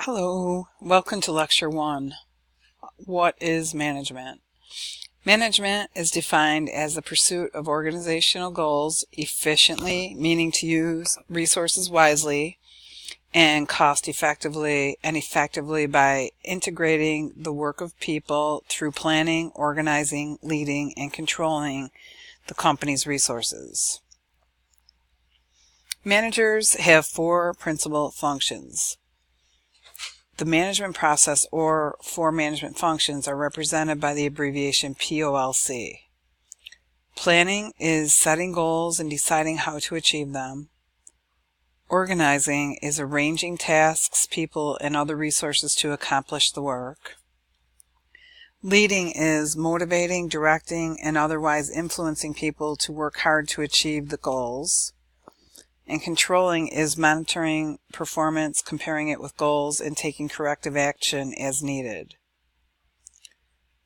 Hello, welcome to Lecture 1. What is management? Management is defined as the pursuit of organizational goals efficiently, meaning to use resources wisely and cost effectively by integrating the work of people through planning, organizing, leading, and controlling the company's resources. Managers have four principal functions. The management process or four management functions are represented by the abbreviation POLC. Planning is setting goals and deciding how to achieve them. Organizing is arranging tasks, people, and other resources to accomplish the work. Leading is motivating, directing, and otherwise influencing people to work hard to achieve the goals. And controlling is monitoring performance, comparing it with goals, and taking corrective action as needed.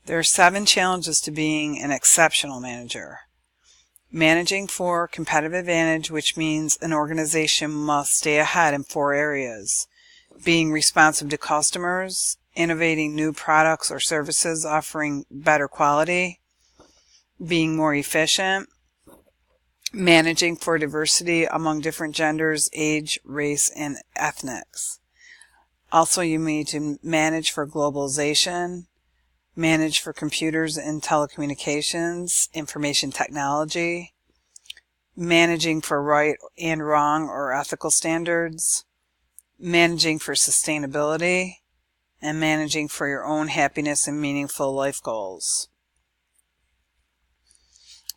There are 7 challenges to being an exceptional manager. Managing for competitive advantage, which means an organization must stay ahead in 4 areas. Being responsive to customers, innovating new products or services offering better quality, being more efficient, managing for diversity among different genders, age, race, and ethnics. Also, you need to manage for globalization, manage for computers and telecommunications, information technology, managing for right and wrong or ethical standards, managing for sustainability, and managing for your own happiness and meaningful life goals.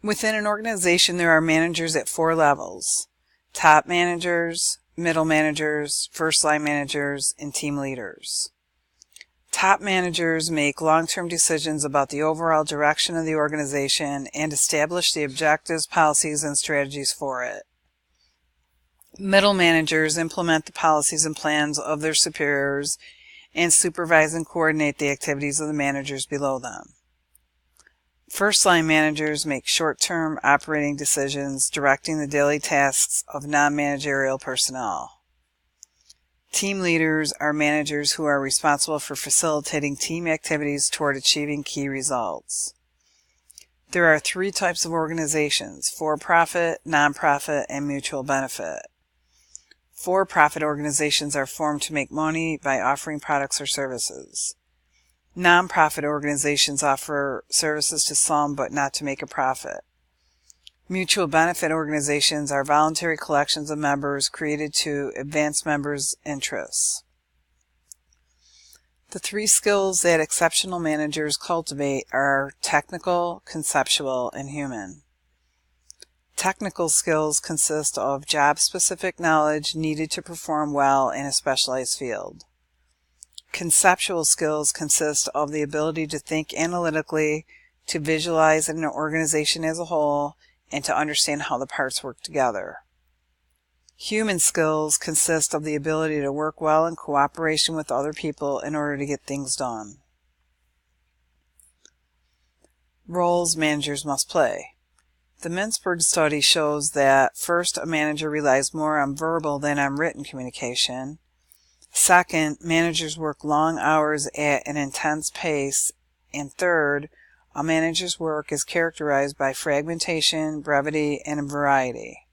Within an organization, there are managers at 4 levels: top managers, middle managers, first-line managers, and team leaders. Top managers make long-term decisions about the overall direction of the organization and establish the objectives, policies, and strategies for it. Middle managers implement the policies and plans of their superiors and supervise and coordinate the activities of the managers below them. First-line managers make short-term operating decisions, directing the daily tasks of non-managerial personnel. Team leaders are managers who are responsible for facilitating team activities toward achieving key results. There are 3 types of organizations: for-profit, non-profit, and mutual benefit. For-profit organizations are formed to make money by offering products or services. Non-profit organizations offer services to some but not to make a profit. Mutual benefit organizations are voluntary collections of members created to advance members' interests. The 3 skills that exceptional managers cultivate are technical, conceptual, and human. Technical skills consist of job-specific knowledge needed to perform well in a specialized field. Conceptual skills consist of the ability to think analytically, to visualize an organization as a whole, and to understand how the parts work together. Human skills consist of the ability to work well in cooperation with other people in order to get things done. Roles managers must play. The Mintzberg study shows that, first, a manager relies more on verbal than on written communication. Second, managers work long hours at an intense pace. And third, a manager's work is characterized by fragmentation, brevity, and variety.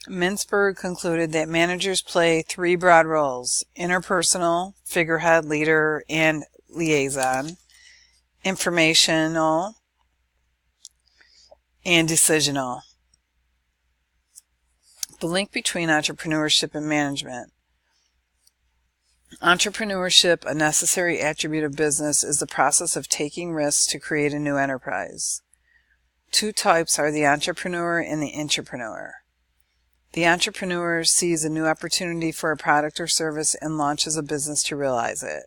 Mintzberg concluded that managers play 3 broad roles: interpersonal, figurehead, leader, and liaison; informational, and decisional. The link between entrepreneurship and management. Entrepreneurship, a necessary attribute of business, is the process of taking risks to create a new enterprise. 2 types are the entrepreneur and the intrapreneur. The entrepreneur sees a new opportunity for a product or service and launches a business to realize it.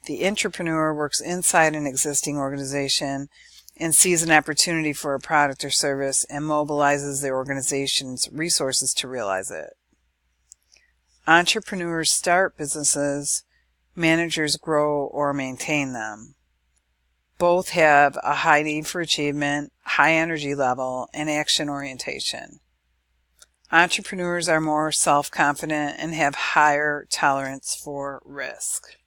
The intrapreneur works inside an existing organization and sees an opportunity for a product or service and mobilizes the organization's resources to realize it. Entrepreneurs start businesses, managers grow or maintain them. Both have a high need for achievement, high energy level, and action orientation. Entrepreneurs are more self-confident and have higher tolerance for risk.